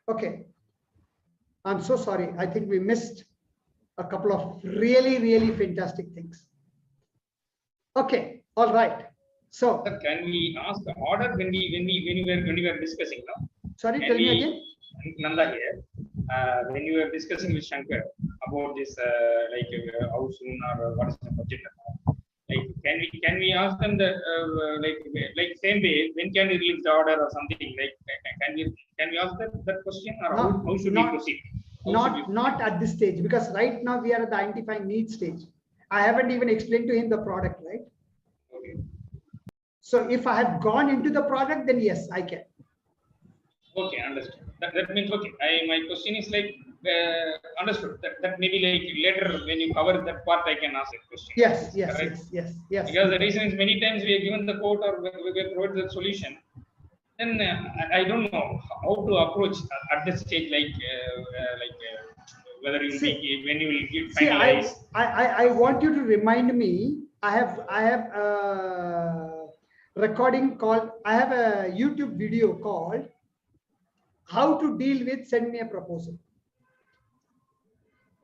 Okay. I'm so sorry. I think we missed a couple of really, really fantastic things. Okay. All right. So Sir, can we ask the order when we were discussing now? Sorry, Can tell me we, again. Nanda here. When you were discussing with Shankar about this, how soon or what is the budget? Like, can we ask them that like same way when can we release the order or something? Like, can we ask that question, or how should we proceed? Not at this stage, because right now we are at the identifying need stage. I haven't even explained to him the product, right? Okay. So if I have gone into the product, then yes, I can. Okay, understood. That means okay. My question is like understood. That maybe like later when you cover that part, I can ask a question. Yes. Because the reason is many times we are given the code or we provide the solution, then I don't know how to approach at this stage, whether you when you will give finalize. I want you to remind me. I have a recording called. I have a YouTube video called "How to Deal with Send Me a Proposal."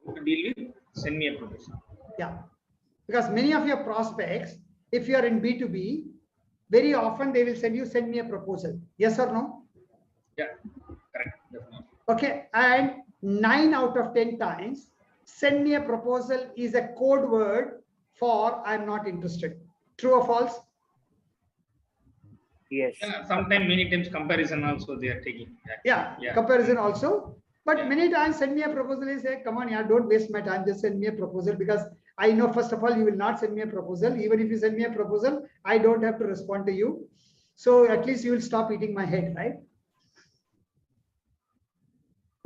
How to deal with send me a proposal. Yeah, because many of your prospects, if you are in B2B, very often they will send me a proposal. Yes or no? Yeah, correct. Definitely. Okay, and 9 out of 10 times, send me a proposal is a code word for I'm not interested. True or false? Yes. Yeah, sometimes many times comparison also they are taking. Yeah, comparison also. But Yeah. many times send me a proposal is say, come on, yeah, don't waste my time, just send me a proposal, because I know first of all you will not send me a proposal. Even if you send me a proposal, I don't have to respond to you. So at least you will stop eating my head, right?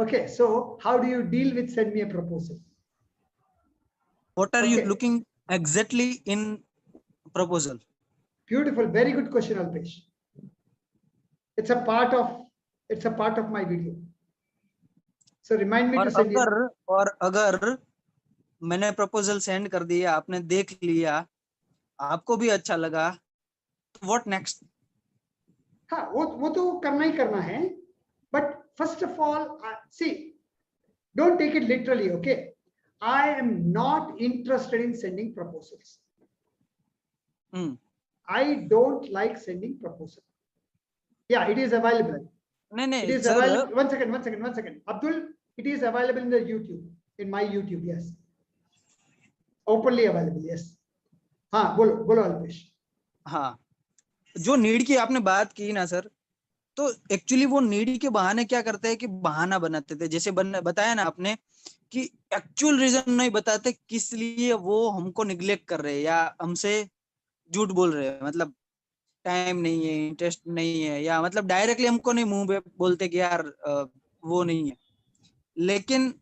Okay, so how do you deal with send me a proposal? What are you Okay. looking exactly in proposal? Beautiful, very good question, Alpesh. It's a part of my video. So remind me to send you. और अगर मैंने proposal send कर दिया, आपने देख लिया, आपको भी अच्छा लगा, तो व्हाट नेक्स्ट? हाँ, वो तो करना ही करना है. But first of all, see, don't take it literally, okay? I am not interested in sending proposals. I don't like sending proposal. Yeah, it is available. It is available. One second. Abdul, it is available in the YouTube, in my YouTube, yes. Openly available, yes. हाँ, बोलो अल्पेश. हाँ, जो need की आपने बात की ना sir, तो एक्चुअली वो नीड के बहाने क्या करते हैं कि बहाना बनाते थे. जैसे बताया ना आपने कि एक्चुअल रीजन नहीं बताते किस लिए वो हमको निग्लेक्ट कर रहे हैं या हमसे झूठ बोल रहे हैं. मतलब टाइम नहीं है, इंटरेस्ट नहीं है, या मतलब डायरेक्टली हमको नहीं मुंह पे बोलते कि यार वो नहीं है, लेकिन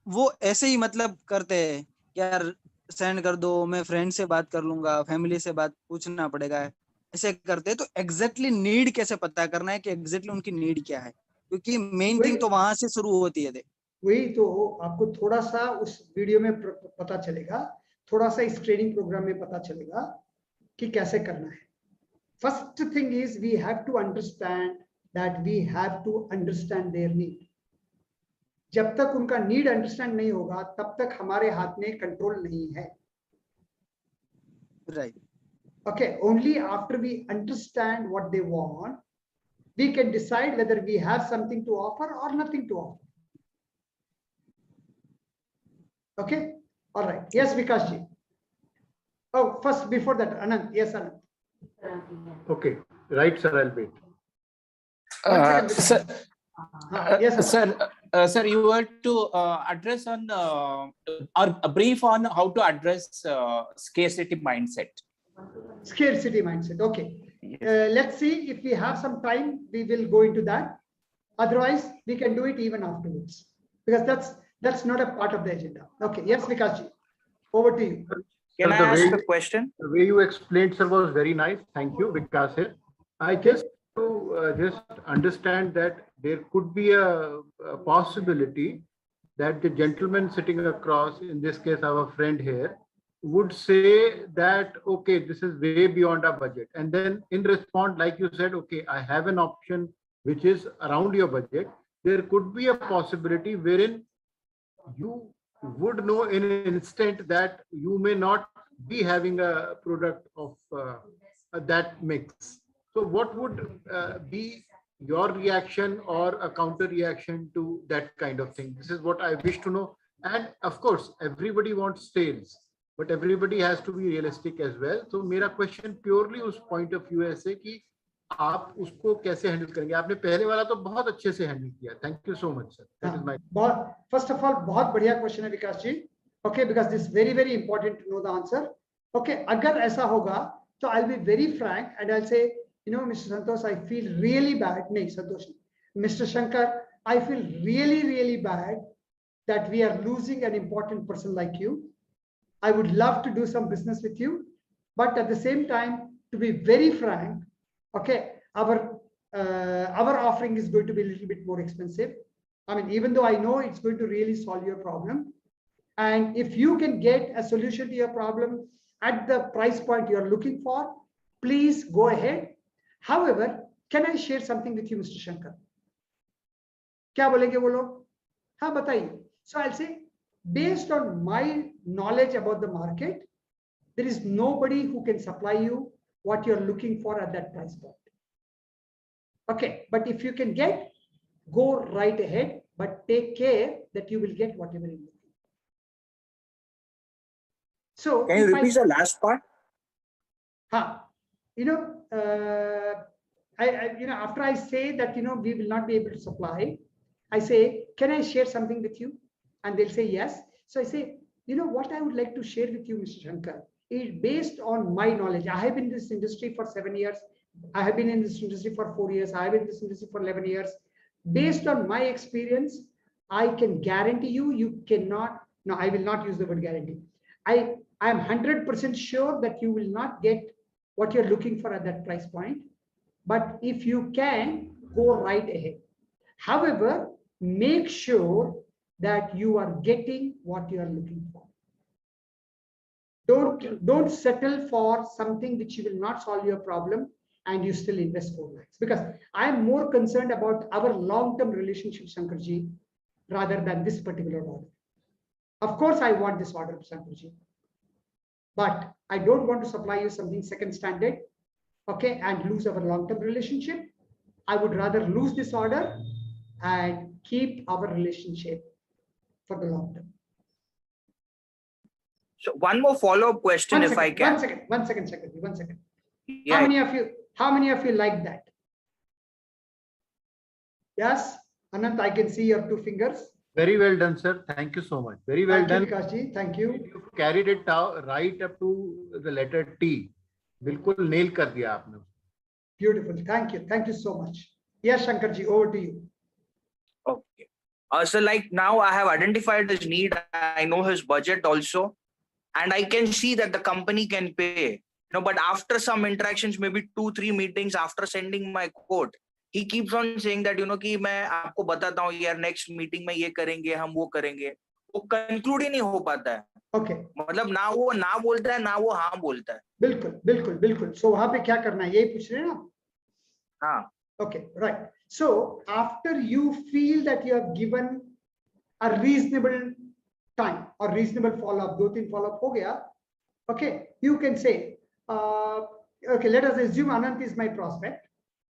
वो ऐसे ही मतलब करते हैं यार सेंड कर दो, मैं फ्रेंड से बात कर लूंगा, फैमिली से बात पूछना पड़ेगा, ऐसे करते हैं. तो एग्जैक्टली नीड कैसे पता करना है कि एग्जैक्टली उनकी नीड क्या है, क्योंकि मेन थिंग तो वहां से शुरू होती है. वही तो आपको थोड़ा सा उस वीडियो में पता चलेगा, थोड़ा सा इस ट्रेनिंग प्रोग्राम में पता चलेगा कि कैसे करना है. First thing is we have to understand that we have to understand their need. जब तक उनका नीड अंडरस्टैंड नहीं होगा तब तक हमारे हाथ में कंट्रोल नहीं है. Right. Okay, only after we understand what they want, we can decide whether we have something to offer or nothing to offer. Okay, all right. Yes, Vikas ji. Oh, first, before that, Anand. Yes, Anand. Okay, right, sir. I'll wait. Sir, yes, sir. Sir, you were to address on or a brief on how to address scarcity mindset. Scarcity mindset. Okay. Yes. Let's see if we have some time. We will go into that. Otherwise, we can do it even afterwards, because that's not a part of the agenda. Okay. Yes, Vikas ji. Over to you. Can I ask a question? The way you explained, sir, was very nice. Thank you, Vikas sir. I just just understand that there could be a possibility that the gentleman sitting across, in this case our friend here, would say that, okay, this is way beyond our budget. And then in response, like you said, okay, I have an option which is around your budget. there could be a possibility wherein you would know in an instant that you may not be having a product of that mix. So what would be your reaction or a counter reaction to that kind of thing? This is what I wish to know. And of course, everybody wants sales, but everybody has to be realistic as well. So मेरा question purely उस point of view ऐसे कि आप उसको कैसे handle करेंगे. आपने पहले वाला तो बहुत अच्छे से हैंडल किया. Thank you so much, sir. That is my. First of all, बहुत बढ़िया question है विकास जी. Okay, because this is very important to know the answer. Okay, अगर ऐसा होगा तो I'll be very frank and I'll say, you know, Mr. Santosh, I feel really bad. No, Santosh, Mr. Shankar, I feel really bad that we are losing an important person like you. I would love to do some business with you, but at the same time, to be very frank, okay, our offering is going to be a little bit more expensive. I mean, even though I know it's going to really solve your problem, and if you can get a solution to your problem at the price point you're looking for, please go ahead. However, can I share something with you, Mr. Shankar? क्या बोलेंगे वो लोग? हाँ बताइए. So I'll say, based on my knowledge about the market, there is nobody who can supply you what you're looking for at that price point. Okay, but if you can get, go right ahead, but take care that you will get whatever you need. So Can you repeat the last part? You know, you know, after I say that, you know, we will not be able to supply, I say, can I share something with you? And they'll say yes. So I say, you know, what I would like to share with you, Mr. Shankar, is based on my knowledge. I have been in this industry for 7 years. I have been in this industry for 4 years. I have been in this industry for 11 years. Based on my experience, I can guarantee you, you cannot, no, I will not use the word guarantee. I am 100% sure that you will not get what you're looking for at that price point. But if you can, go right ahead. However, make sure that you are getting what you are looking for. Don't settle for something which will not solve your problem and you still invest 4 lakhs. Because I am more concerned about our long-term relationship, Shankarji, rather than this particular order. Of course, I want this order, Shankarji, but I don't want to supply you something second standard, okay, and lose our long-term relationship. I would rather lose this order and keep our relationship for the long term. So one more follow-up question, if I can. One second, Secretary, 1 second. Yeah. How many of you like that? Yes, Anant, I can see your 2 fingers. Very well done, sir. Thank you so much. Very well done. Thank you, Vikashji. Thank you. You carried it out right up to the letter T. बिल्कुल nail कर दिया आपने. Beautiful. Thank you. Thank you so much. Yes, Shankarji, over to you. Okay. So like now I have identified his need. I know his budget also, and I can see that the company can pay. No, but after some interactions, maybe 2-3 meetings after sending my quote, he keeps on saying that, you know, कि मैं आपको बताता हूँ यार next meeting में ये करेंगे, हम वो करेंगे. वो conclude ही नहीं हो पाता है. Okay. मतलब ना वो ना बोलता है, ना वो हाँ बोलता है. बिल्कुल. So वहाँ पे क्या करना है? यही पूछ रहे हैं ना? हाँ. Okay, right. So after you feel that you have given a reasonable time or reasonable follow-up, 2-3 follow-up हो गया, okay, you can say, okay, let us assume Anant is my prospect.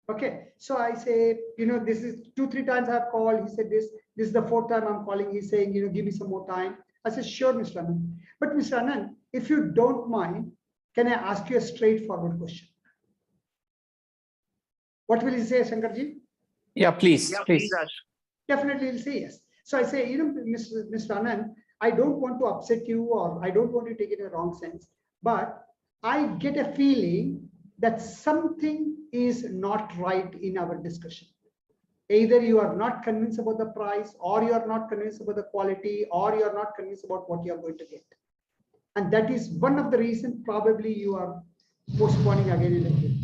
Okay, so I say, you know, this is 2-3 times I've called. He said this is the 4th time I'm calling. He's saying, you know, give me some more time. I said, sure, Mr. Anand. But Mr. Anand, if you don't mind, can I ask you a straightforward question? What will he say, Shankarji? Yeah, please. Yeah, please ask. Definitely he'll say yes. So I say, you know, Mr. Anand, I don't want to upset you or I don't want to take it in a wrong sense, but I get a feeling that something is not right in our discussion. Either you are not convinced about the price, or you are not convinced about the quality, or you are not convinced about what you are going to get. And that is one of the reasons probably you are postponing again and again.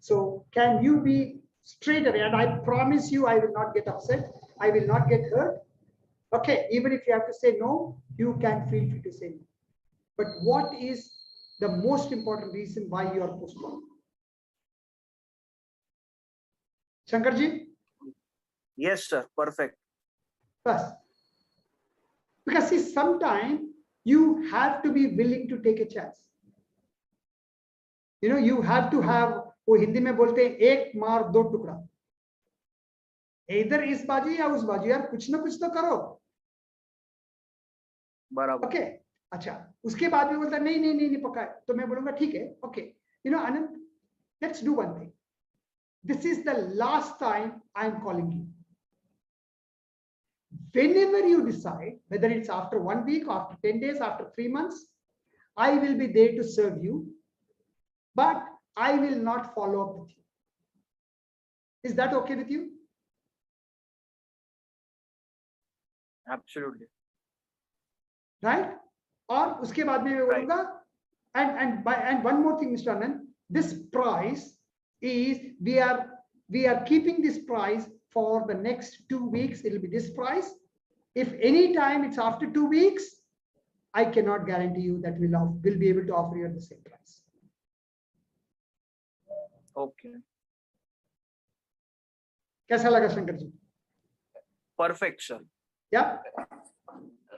So can you be straight away? And I promise you, I will not get upset. I will not get hurt. Okay, even if you have to say no, you can feel free to say no. But what is the most important reason why you are postponing? Shankarji? Yes, sir. Perfect. बस. Because see, sometimes you have to be willing to take a chance. You know, you have to have, वो हिंदी में बोलते हैं एक मार दो टुकड़ा. इधर इस बाजू या उस बाजू, यार कुछ ना कुछ तो करो. बराबर. ओके. अच्छा, उसके बाद भी बोलता नहीं नहीं नहीं नहीं पका है, तो मैं बोलूंगा ठीक है, okay, you know Anand, let's do one thing. This is the last time I am calling you. Whenever you decide, whether it's after 1 week, after 10 days, after 3 months, I will be there to serve you, but I will not follow up with you. Is that okay with you? Absolutely. Right? और उसके बाद में मैं बोलूंगा, and one more thing, Mr. Anand, this price is, we are keeping this price for the next 2 weeks. It will be this price. If any time it's after 2 weeks, I cannot guarantee you that we'll be able to offer you at the same price. Okay. कैसा लगा Shankar ji? Perfect, sir. Yeah.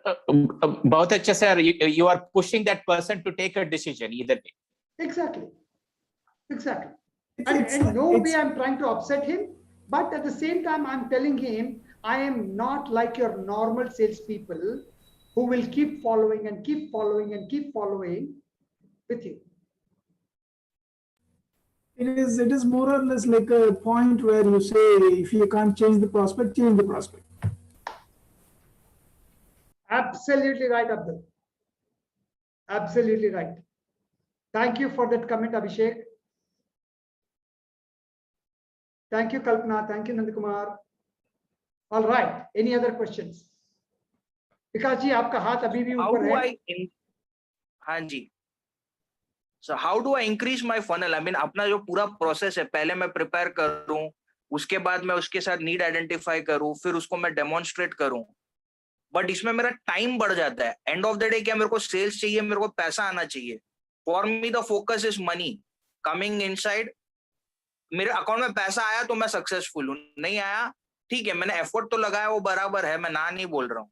बहुत अच्छा sir. You are pushing that person to take a decision either way. Exactly. Exactly. And no way I'm trying to upset him, but at the same time, I'm telling him I am not like your normal salespeople who will keep following and keep following and keep following with you. It is more or less like a point where you say, if you can't change the prospect, change the prospect. Absolutely right, Abdul. Absolutely right. Thank you for that comment, Abhishek. Thank you, Kalpana. Thank you, Nandakumar. All right. Any other questions? विकास जी, आपका हाथ अभी भी ऊपर है. हाँ जी. So how do I increase my funnel? I mean, अपना जो पूरा प्रोसेस है, पहले मैं प्रिपेयर करूं, उसके बाद मैं उसके साथ नीड आइडेंटिफाई करूं, फिर उसको मैं डेमोन्स्ट्रेट करूं. बट इसमें मेरा टाइम बढ़ जाता है. एंड ऑफ द डे क्या, मेरे को सेल्स चाहिए, मेरे को पैसा आना चाहिए. For me the focus is money coming inside. मेरे अकाउंट में पैसा आया तो मैं सक्सेसफुल हूँ, नहीं आया ठीक है, मैंने एफर्ट तो लगाया, वो बराबर है, मैं ना नहीं बोल रहा हूँ.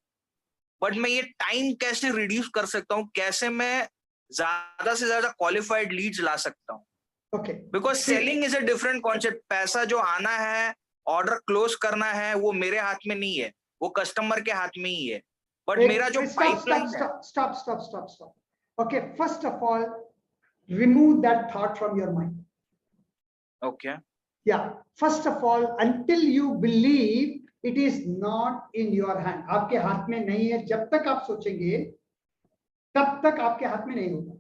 बट मैं ये टाइम कैसे रिड्यूस कर सकता हूँ, कैसे मैं ज्यादा से ज्यादा क्वालिफाइड लीड्स ला सकता हूँ. Because selling is a different concept. पैसा जो आना है, ऑर्डर क्लोज करना है, वो मेरे हाथ में नहीं है, वो कस्टमर के हाथ में ही है. बट मेरा जो पाइपलाइन है. Stop. Okay, first of all, remove that thought from your mind. Okay. Yeah, first of all, until you believe it is not in your hand, आपके हाथ में नहीं है, जब तक आप सोचेंगे तब तक आपके हाथ में नहीं होगा.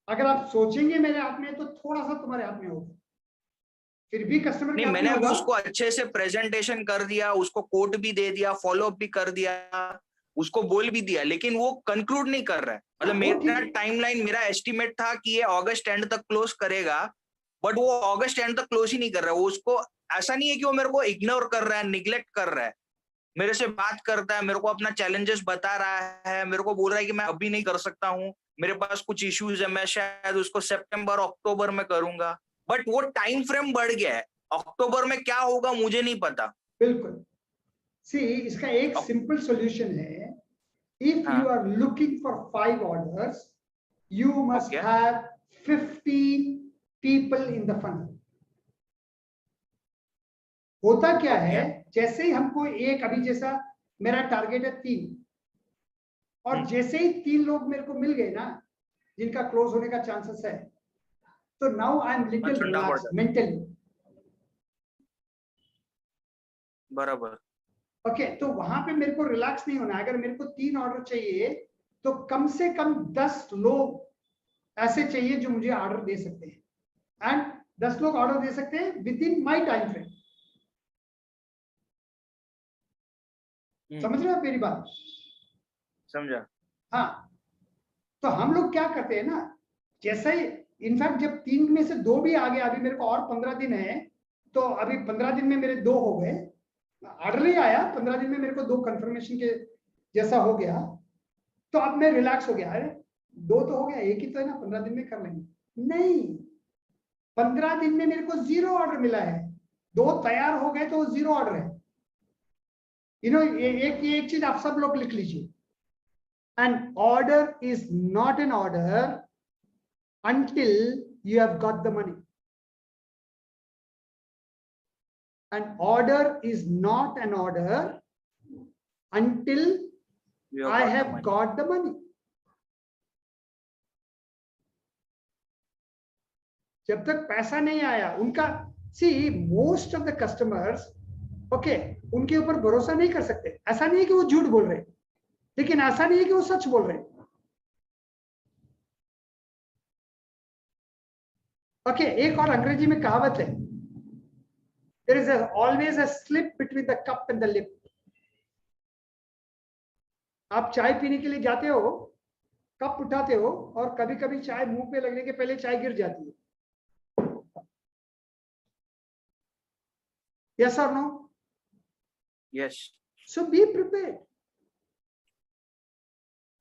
अगर आप सोचेंगे मेरे हाथ में, तो थोड़ा सा तुम्हारे हाथ में होगा, फिर भी कस्टमर नहीं, मैंने अभी उसको अच्छे से प्रेजेंटेशन कर दिया, उसको कोड भी दे दिया, फॉलो अप भी कर दिया, उसको बोल भी दिया, लेकिन वो कंक्लूड नहीं कर रहा है. मतलब मेरा टाइमलाइन, मेरा एस्टिमेट था कि ये अगस्त एंड तक क्लोज करेगा, बट वो अगस्त एंड तक क्लोज ही नहीं कर रहा है. वो उसको ऐसा नहीं है कि वो मेरे को इग्नोर कर रहा है, निग्लेक्ट कर रहा है, मेरे से बात करता है, मेरे को अपना चैलेंजेस बता रहा है, मेरे को बोल रहा है कि मैं अभी नहीं कर सकता हूँ, मेरे पास कुछ इश्यूज है, मैं शायद उसको सितंबर अक्टूबर में करूंगा. बट वो टाइम फ्रेम बढ़ गया है. अक्टूबर में क्या होगा मुझे नहीं पता. बिल्कुल. सी, इसका एक सिंपल सॉल्यूशन है. If you are looking for 5 orders, you must have 15 people in the funnel. होता क्या है, जैसे ही हमको एक, अभी जैसा मेरा टारगेट है 3, और जैसे ही 3 लोग मेरे को मिल गए ना, जिनका क्लोज होने का चांसेस है, तो now I am little relax mentally. बराबर. ओके, तो वहां पे मेरे को रिलैक्स नहीं होना है. अगर मेरे को 3 ऑर्डर चाहिए, तो कम से कम 10 लोग ऐसे चाहिए जो मुझे ऑर्डर दे सकते हैं. एंड 10 लोग ऑर्डर दे सकते हैं with in my time frame. समझ रहे हो मेरी बात? समझा. हाँ, तो हम लोग क्या करते हैं ना, जैसे ही इनफैक्ट जब 3 में से 2 भी आ गया, अभी मेरे को और 15 दिन है, तो अभी 15 दिन में मेरे 2 हो गए, ऑर्डर ही आया, 15 दिन में मेरे को 2 कंफर्मेशन के जैसा हो गया, तो अब मैं रिलैक्स हो गया. अरे 2 तो हो गया, एक ही तो है ना, 15 दिन में कर लेंगे. नहीं, 15 दिन में मेरे को 0 ऑर्डर मिला है, दो तैयार हो गए तो 0 ऑर्डर है। एक चीज आप सब लोग लिख लीजिए, an order is not an order until you have got the money. An order is not an order until I have got the money. जब तक पैसा नहीं आया उनका, see most of the customers, okay, उनके ऊपर भरोसा नहीं कर सकते। ऐसा नहीं है कि वो झूठ बोल रहे, लेकिन ऐसा नहीं है कि वो सच बोल रहे। ओके, एक और अंग्रेजी में कहावत है, there is always a slip between the cup and the lip. आप चाय पीने के लिए जाते हो, कप उठाते हो और कभी कभी चाय मुंह पे लगने के पहले चाय गिर जाती है। Yes or no? Yes. So be prepared.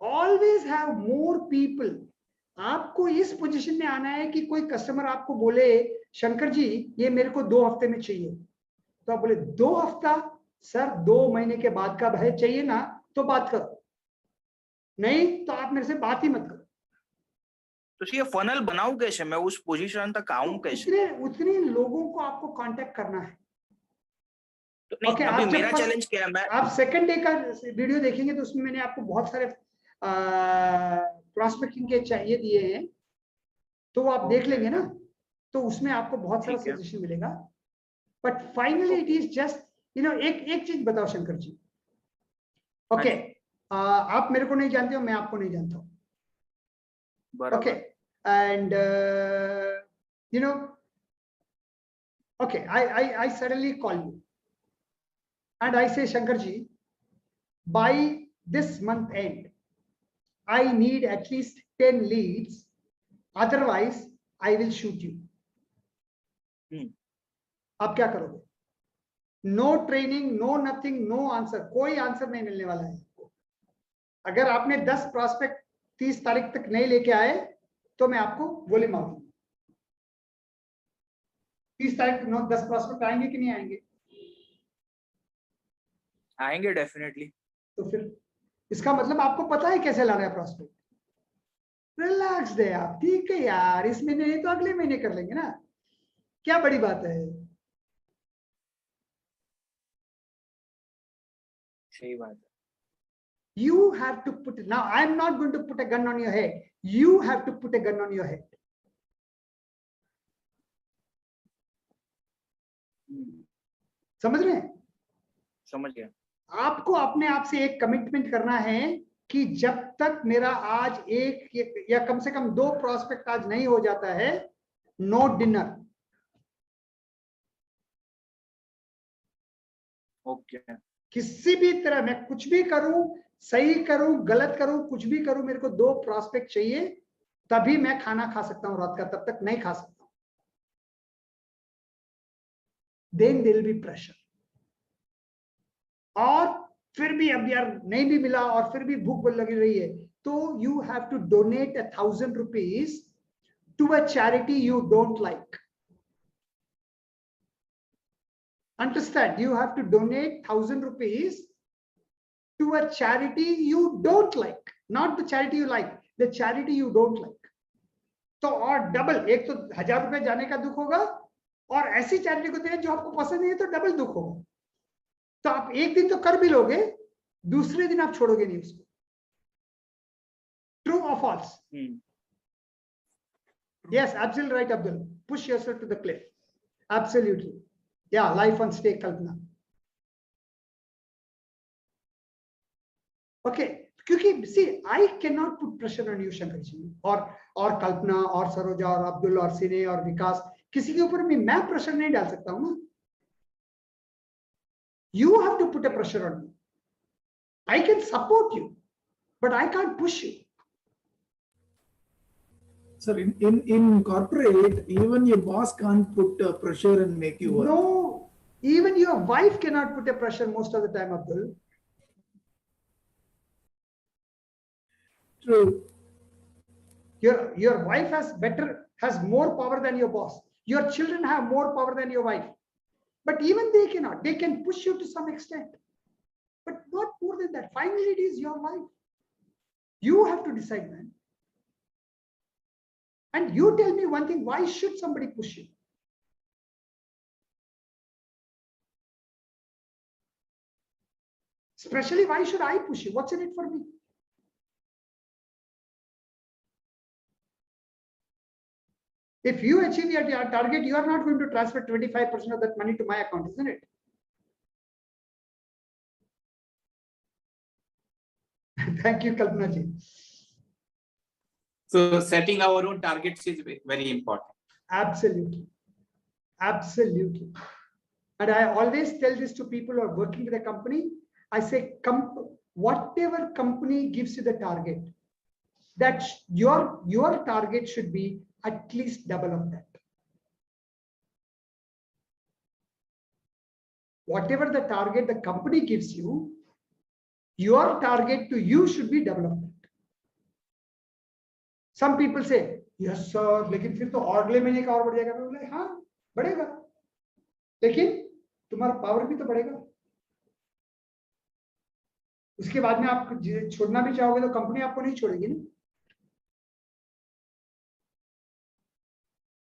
Always have more people. आपको इस पोजीशन में आना है कि कोई कस्टमर आपको बोले शंकर जी ये मेरे को 2 हफ्ते में चाहिए, तो आप बोले 2 हफ्ता सर, 2 महीने के बाद का है चाहिए ना, तो बात करो, नहीं तो आप मेरे से बात ही मत करो। तो ये फनल बनाऊं कैसे, मैं उस पोजीशन तक आऊं कैसे? उतने लोगों को आपको कांटेक्ट करना है। तो नहीं, Okay, अभी मेरा चैलेंज क्या है, आप सेकंड डे का वीडियो देखेंगे तो उसमें मैंने आपको बहुत सारे प्रॉस्पेक्टिंग के चाहिए दिए हैं, तो वो आप देख लेंगे ना, तो उसमें आपको बहुत सारा सजेशन मिलेगा। But finally it is just एक चीज बताओ शंकर जी, ओके, आप मेरे को नहीं जानते हो, मैं आपको नहीं जानता हूँ, okay, and okay, I suddenly call you and I say, Shankarji, by this month end, I need at least 10 leads, otherwise I will shoot you. आप क्या करोगे? No training, no nothing, no answer, कोई answer नहीं मिलने वाला है आपको। अगर आपने 10 प्रॉस्पेक्ट 30 तारीख तक नहीं लेके आए तो मैं आपको गोली मारूंगा। 30 तारीख को 10 प्रॉस्पेक्ट आएंगे कि नहीं आएंगे? आएंगे डेफिनेटली। तो फिर इसका मतलब आपको पता है कैसे लाना है प्रॉस्पेक्ट। रिलैक्स दे आप, ठीक है यार, इस महीने नहीं तो अगले महीने कर लेंगे ना, क्या बड़ी बात है। सही बात है। You have to put it, now I am not going to put a gun on your head, you have to put a gun on your head. समझ रहे हैं? समझ गया। आपको अपने आप से एक कमिटमेंट करना है कि जब तक मेरा आज एक या कम से कम 2 प्रॉस्पेक्ट आज नहीं हो जाता है, नो डिनर। ओके। किसी भी तरह मैं कुछ भी करूं, सही करूं गलत करूं, कुछ भी करूं, मेरे को 2 प्रॉस्पेक्ट चाहिए, तभी मैं खाना खा सकता हूं रात का, तब तक नहीं खा सकता। Then there will be pressure. और फिर भी अब यार नहीं भी मिला और फिर भी भूख लगी रही है, तो you have to donate 1,000 rupees to a charity you don't like. Understand? You have to donate 1,000 rupees to a charity you don't like, not the charity you like, the charity you don't like. तो और double, एक तो 1,000 रुपए जाने का दुख होगा और ऐसी चैरिटी को दें जो आपको पसंद नहीं है, तो डबल दुख होगा। तो आप एक दिन तो कर भी लोगे, दूसरे दिन आप छोड़ोगे नहीं उसको। True or false? Yes, absolutely right, Abdul. Push yourself to the cliff. Absolutely. Yeah, life on stake, Kalpana. Okay, क्योंकि see, I cannot put pressure on you, Shankar ji, और कल्पना और सरोजा और अब्दुल और सिने और विकास, किसी के ऊपर मैं प्रेशर नहीं डाल सकता हूँ ना। You have to put a pressure on me. I can support you, but I can't push you. Sir, in corporate, even your boss can't put pressure and make you work. No, even your wife cannot put a pressure most of the time, Abdul. True. Your wife has more power than your boss. Your children have more power than your wife. But even they cannot. They can push you to some extent, but not more than that. Finally, it is your life. You have to decide, man. And you tell me one thing, why should somebody push you? Especially, why should I push you? What's in it for me? If you achieve your target, you are not going to transfer 25% of that money to my account, isn't it? Thank you, Kalpana ji. So setting our own targets is very important. Absolutely. Absolutely. And I always tell this to people who are working with a company. I say, whatever company gives you the target, that your target should be at least double of that. Whatever the target the company gives you, your target to you should be double of that. Some people say, yes sir, लेकिन फिर तो अगले महीने का और बढ़ जाएगा. मैं बोले हाँ बढ़ेगा, लेकिन तुम्हारा पावर भी तो बढ़ेगा. उसके बाद में आप छोड़ना भी चाहोगे तो कंपनी आपको नहीं छोड़ेगी ना.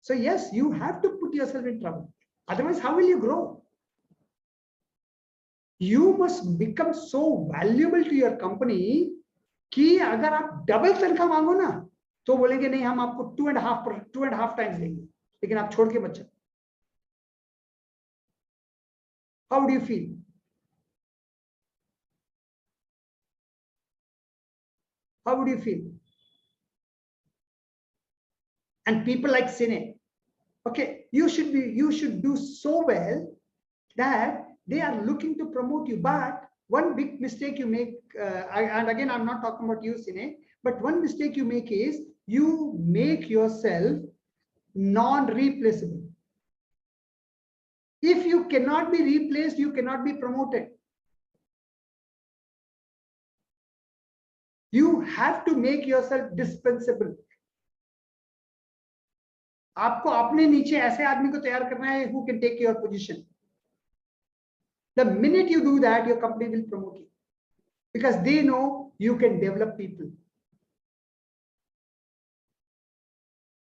So yes, you have to put yourself in trouble. Otherwise, how will you grow? You must become so valuable to your company कि अगर आप डबल तनख्वाह मांगो ना तो बोलेंगे नहीं हम आपको 2.5 times देंगे, लेकिन आप छोड़ के मत जाओ. How do you feel? How would you feel? And people like Cine, okay, you should do so well that they are looking to promote you. But one big mistake you make, and again, I'm not talking about you, Cine, but one mistake you make is you make yourself non-replaceable. If you cannot be replaced, you cannot be promoted. You have to make yourself dispensable. आपको अपने नीचे ऐसे आदमी को तैयार करना है who can take your position. The minute you do that, your company will promote you because they know you can develop people.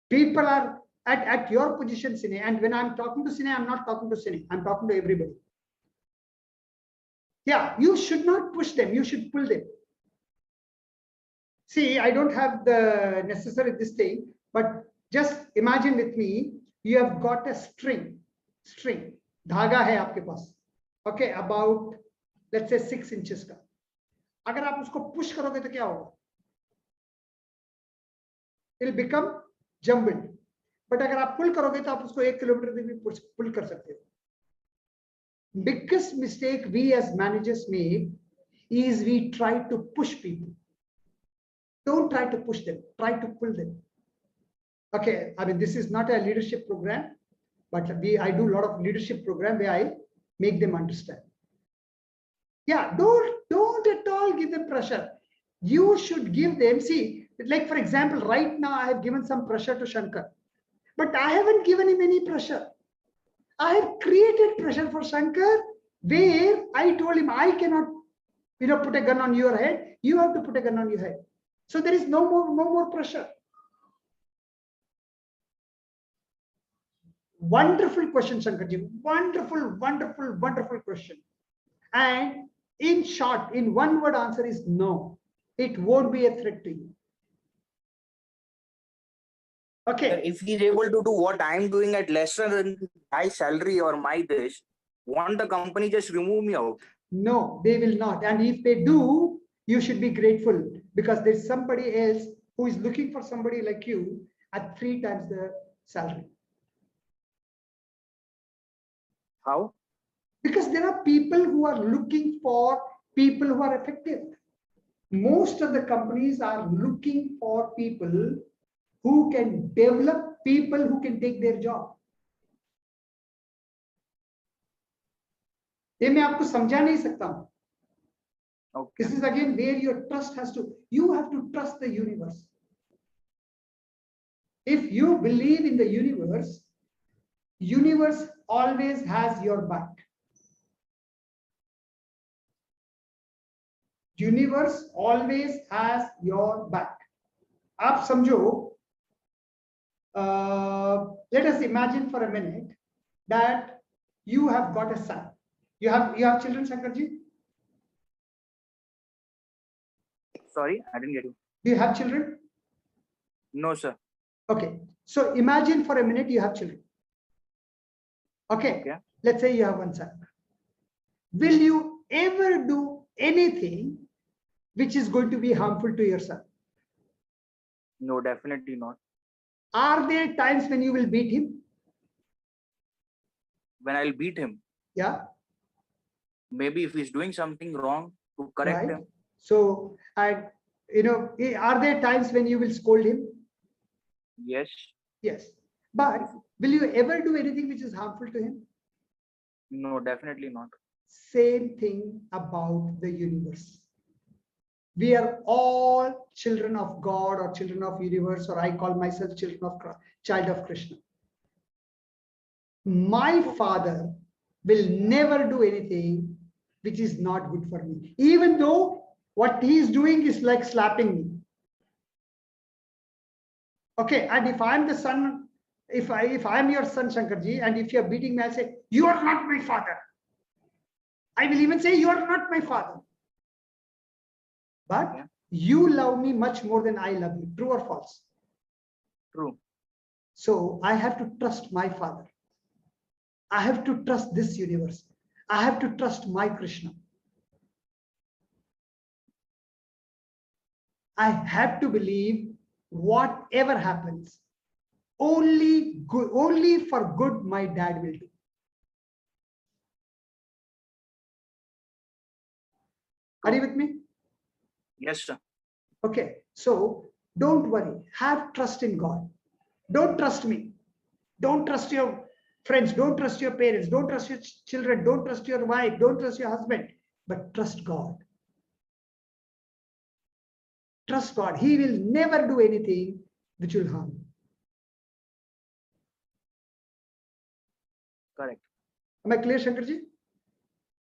People are at your position, Cine, and when I'm talking to Cine, I'm not talking to Cine, I'm talking to everybody. Yeah, you should not push them, you should pull them. See, I don't have the necessary this thing, but just imagine with me, you have got a string, धागा है आपके पास, okay, about let's say 6 inches का. अगर आप उसको push करोगे तो क्या होगा? It'll become jumbled. But अगर आप pull करोगे तो आप उसको 1 किलोमीटर तक भी pull कर सकते हो. Biggest mistake we as managers make is we try to push people. Don't try to push them, try to pull them. Okay, I mean, this is not a leadership program, but I do a lot of leadership program where I make them understand. Yeah, don't at all give them pressure. You should give them, see, like for example, right now I have given some pressure to Shankar, but I haven't given him any pressure. I have created pressure for Shankar where I told him I cannot, put a gun on your head. You have to put a gun on your head. So there is no more pressure. Wonderful question, Shankarji. Wonderful question. And in short, in one word answer is no. It won't be a threat to you. Okay. If he's able to do what I'm doing at lesser than my salary or my this, won't the company just remove me out? No, they will not. And if they do, you should be grateful because there's somebody else who is looking for somebody like you at 3 times the salary. How? Because there are people who are looking for people who are effective. Most of the companies are looking for people who can develop people who can take their job. ये मैं आपको समझा नहीं सकता हूं. Okay. This is again where your trust has to, you have to trust the universe. If you believe in the universe always has your back. Universe always has your back. आप समझो, let us imagine for a minute that you have got a son. You have children, Shankarji? Sorry, I didn't get you. Do you have children? No, sir. Okay. So imagine for a minute you have children. Okay. Okay. Let's say you have one son. Will you ever do anything which is going to be harmful to your son? No, definitely not. Are there times when you will beat him? When I'll beat him, Yeah. maybe if he's doing something wrong, to correct Right. him. So, and are there times when you will scold him? Yes. Yes. But will you ever do anything which is harmful to him? No, definitely not. Same thing about the universe. We are all children of God or children of universe, or I call myself child of Krishna. My father will never do anything which is not good for me, even though what he is doing is like slapping me. Okay, and if I'm the son, if I'm your son, Shankarji, and if you're beating me, I say, you are not my father. I will even say, you are not my father. But you love me much more than I love you. True or false? True. So I have to trust my father. I have to trust this universe. I have to trust my Krishna. I have to believe whatever happens, only good, only for good my dad will do. Are you with me? Yes, sir. Okay, so don't worry. Have trust in God. Don't trust me. Don't trust your friends. Don't trust your parents. Don't trust your children. Don't trust your wife. Don't trust your husband. But trust God. Trust God. He will never do anything which will harm you. Correct. Am I clear, Shankarji?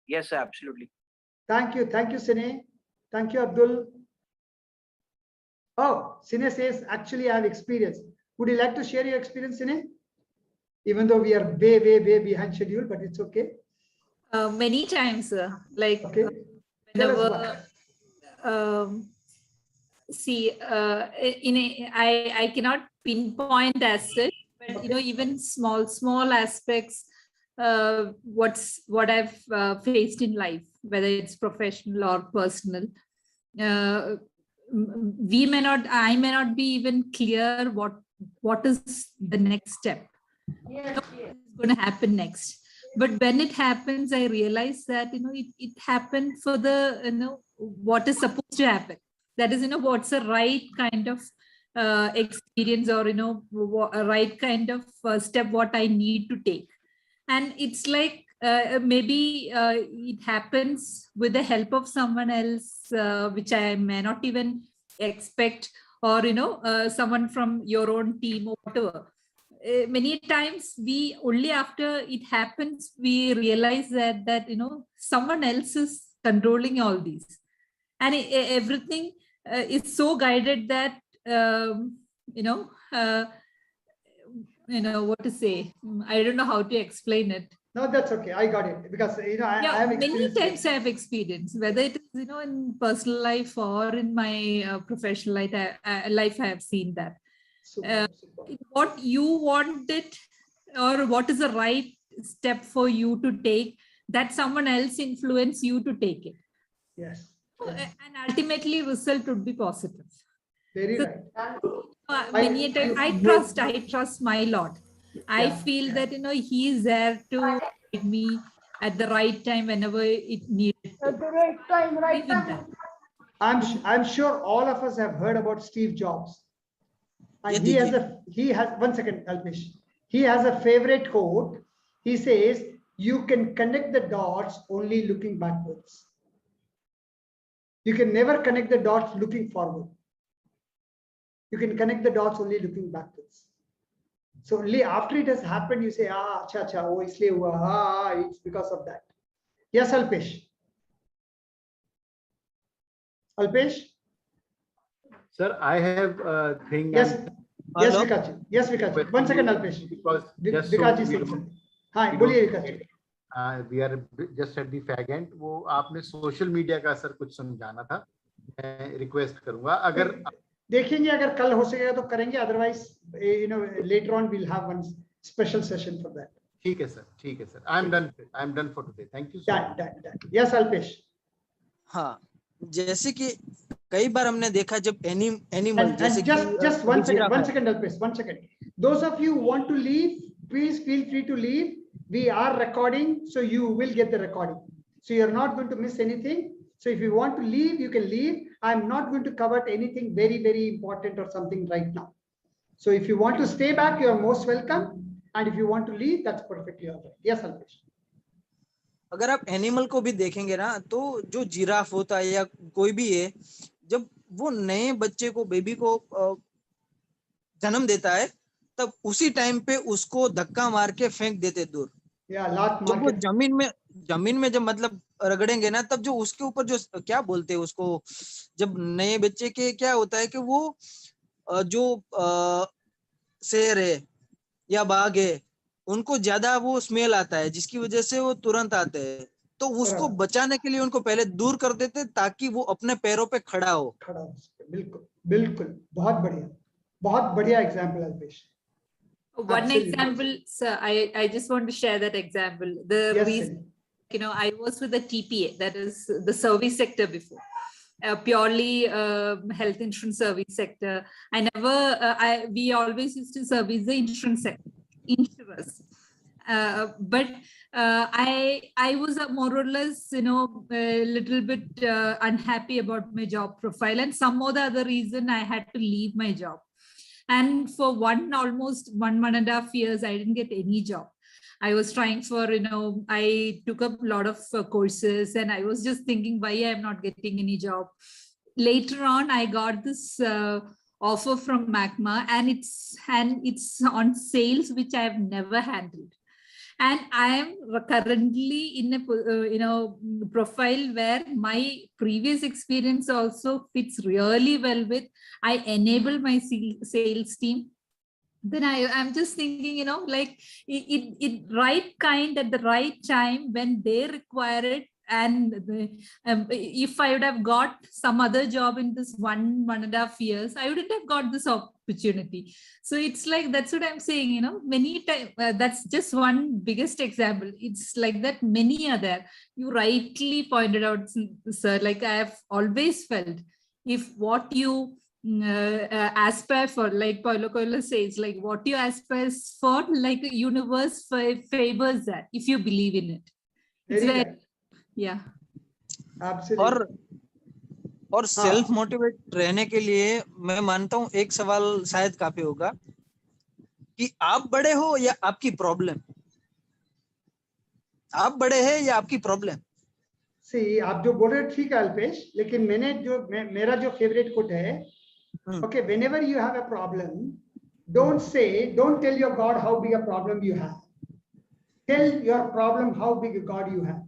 Yes, sir, absolutely. Thank you. Thank you, Sine. Thank you, Abdul. Oh, Sine says, actually, I have experience. Would you like to share your experience, Sine? Even though we are way, way, way behind schedule, but it's okay. Many times, like Okay. Tell us whenever, see, I cannot pinpoint as such, but Okay. even small aspects, what I've faced in life, whether it's professional or personal. I may not be even clear what is the next step. Yes, What is going to happen next. But when it happens, I realize that it happened for the what is supposed to happen. That is what's the right kind of experience, or a right kind of step what I need to take. And it's like maybe it happens with the help of someone else, which I may not even expect, or someone from your own team or whatever. Many times we only after it happens we realize that someone else is controlling all these, and everything is so guided that what to say. I don't know how to explain it. No, that's okay. I got it, because I have Many experienced times I have experienced, whether it is in personal life or in my professional life, I have seen that. super. What you want it, or what is the right step for you to take, that someone else influence you to take it. Yes. And ultimately result would be positive. Very So, right. many a time I trust my Lord. I feel that he is there to guide me at the right time whenever it needed. At the right time, right time. I'm sure all of us have heard about Steve Jobs. And he has one second, Alpesh. He has a favorite quote. He says, you can connect the dots only looking backwards. You can never connect the dots looking forward. You can connect the dots only looking backwards. So only after it has happened, you say, ah, acha, acha, oh, isliye hua, it's because of that. Yes, Alpesh. Alpesh? Sir, I have a thing. Yes. Yes, Hello? Vikash. Yes, Vikash. 1 second, Alpesh. Because just so Vikash ji we said don't- something. Hi, we बोलिए don't- Vikas ji. we are just at the fag end. वो आपने social media का sir कुछ समझाना था, मैं request करूंगा अगर देखेंगे अगर कल हो सकेगा तो करेंगे, otherwise you know later on we will have one special session for that. ठीक है sir, I am done for today. Thank you so much. Done. Yes Alpesh. हाँ, जैसे कि कई बार हमने देखा जब एनिमल And जैसे just one second, Alpesh, 1 second. Those of you who want to leave, please feel free to leave. We are recording, so you will get the recording. So you're not going to miss anything. So if you want to leave, you can leave. I'm not going to cover anything very, very important or something right now. So if you want to stay back, you are most welcome. And if you want to leave, that's perfectly all right. Yes, Alpesh. अगर आप animal को भी देखेंगे ना, तो जो giraffe होता है या कोई भी है, जब वो नए बच्चे को, बेबी को जन्म देता है, तब उसी टाइम पे उसको धक्का मार के फेंक देते दूर. लात जब मार वो के जमीन में जब मतलब रगड़ेंगे ना, तब जो उसके ऊपर जो क्या बोलते हैं उसको, जब नए बच्चे के क्या होता है कि वो जो शेर है या बाघ है, उनको ज्यादा वो स्मेल आता है, जिसकी वजह से वो तुरंत आते हैं. तो उसको बचाने के लिए उनको पहले दूर कर देते ताकि वो अपने पैरों पे खड़ा हो. बिल्कुल बिल्कुल, बहुत बढ़िया example Alpesh. One example, sir, I just want to share that example. The reason, you know, I was with the TPA, that is the service sector before, purely health insurance service sector. We always used to service the insurance sector, insurers. But I was more or less, you know, a little bit unhappy about my job profile, and some or the other reason I had to leave my job. And for almost 1.5 years, I didn't get any job. I was trying for, you know, I took up a lot of courses, and I was just thinking why I'm not getting any job. Later on, I got this offer from MACMA, and it's on sales, which I've never handled. And I am currently in a profile where my previous experience also fits really well with. I enable my sales team. Then I'm just thinking, you know, like it right kind at the right time when they require it. And if I would have got some other job in this 1.5 years, I wouldn't have got this opportunity. So it's like, that's what I'm saying, you know, many times, that's just one biggest example. It's like that many are there. You rightly pointed out, sir, like I have always felt, if what you aspire for, like Paulo Coelho says, like what you aspire for, like the universe favors that if you believe in it. It's very, yeah, absolutely. और self motivate रहने के लिए मैं मानता हूँ एक सवाल शायद काफी होगा कि आप बड़े हो या आपकी प्रॉब्लम. आप बड़े हैं या आपकी प्रॉब्लम. सी आप जो बोल रहे ठीक है अल्पेश, लेकिन मेरा जो फेवरेट कोट है, okay, whenever you have a problem, don't tell your God how big a problem you have. Tell your problem how big a God you have.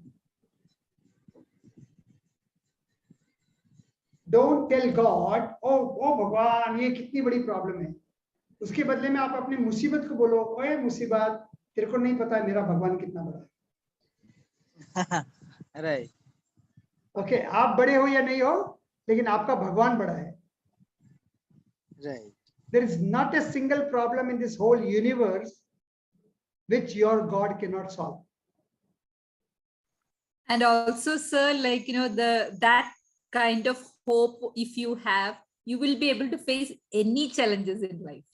Don't tell God, oh भगवान ये कितनी बड़ी problem है. उसके बदले में आप अपनी मुसीबत को बोलो, ओए मुसीबत, तेरे को नहीं पता है मेरा भगवान कितना बड़ा है. राइट. ओके, आप बड़े हो या नहीं हो, लेकिन आपका भगवान बड़ा है. Right. There is not a single problem in this whole universe which your God cannot solve. And also, sir, like, you know, that kind of hope, if you have, you will be able to face any challenges in life.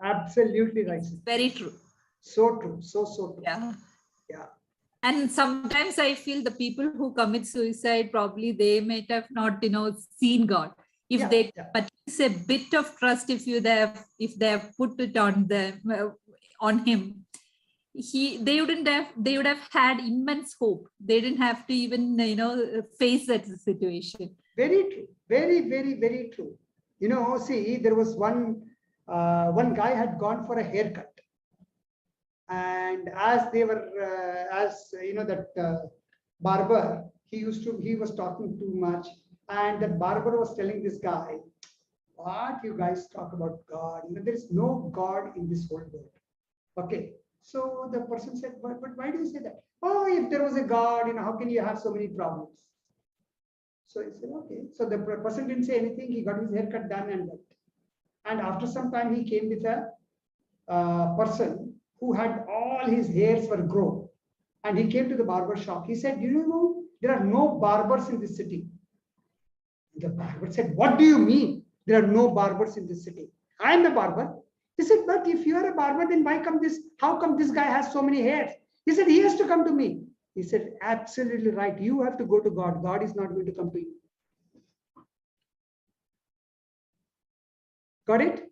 Absolutely right. Very true. So true. So true. Yeah. Yeah. And sometimes I feel the people who commit suicide, probably they might have not, you know, seen God. If they at least a bit of trust, if they have put it on them, on him, they would have had immense hope. They didn't have to even, you know, face that situation. Very true. Very, very, very true. You know, see, there was one one guy had gone for a haircut, and as they were, that barber, he was talking too much, and that barber was telling this guy, what you guys talk about God? There is no God in this whole world. Okay. So the person said, but why do you say that? Oh, if there was a God, how can you have so many problems? So he said, okay. So the person didn't say anything. He got his haircut done and went. And after some time, he came with a person who had all his hairs were grown. And he came to the barber shop. He said, do you know, there are no barbers in this city. The barber said, what do you mean? There are no barbers in this city. I am the barber. He said, but if you are a barber, then how come this guy has so many hairs? He said, he has to come to me. He said, absolutely right. You have to go to God. God is not going to come to you. Got it?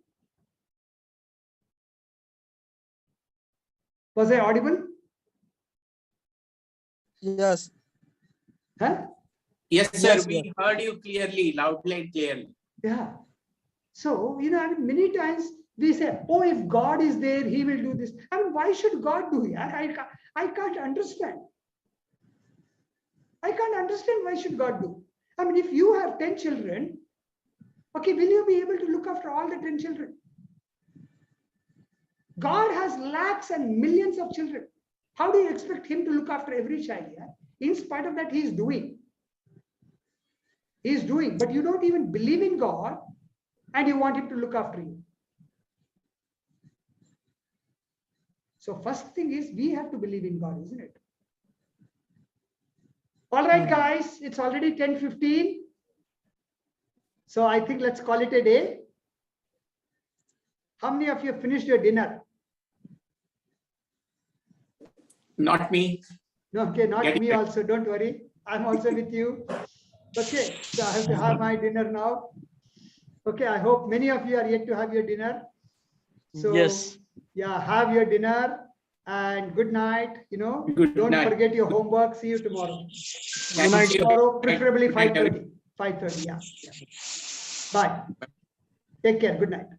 Was I audible? Yes. Huh? Yes, sir. Yes, We heard you clearly, loudly and clearly. Yeah. So, many times we say, oh, if God is there, he will do this. Why should God do it? I can't understand. I can't understand why should God do. If you have 10 children, okay, will you be able to look after all the 10 children? God has lakhs and millions of children. How do you expect him to look after every child? Yeah? In spite of that, he is doing. He is doing, but you don't even believe in God and you want him to look after you. So first thing is we have to believe in God, isn't it? All right, guys, it's already 10:15. So I think let's call it a day. How many of you have finished your dinner? Not me. No, okay, not me also. Don't worry. I'm also with you. Okay, so I have to have my dinner now. Okay, I hope many of you are yet to have your dinner. So Yes. yeah, have your dinner and good night. Good Don't night. forget your homework. See you tomorrow. Thank you. Tomorrow, preferably Good night, 5:30. 5:30, yeah. Bye. Take care. Good night.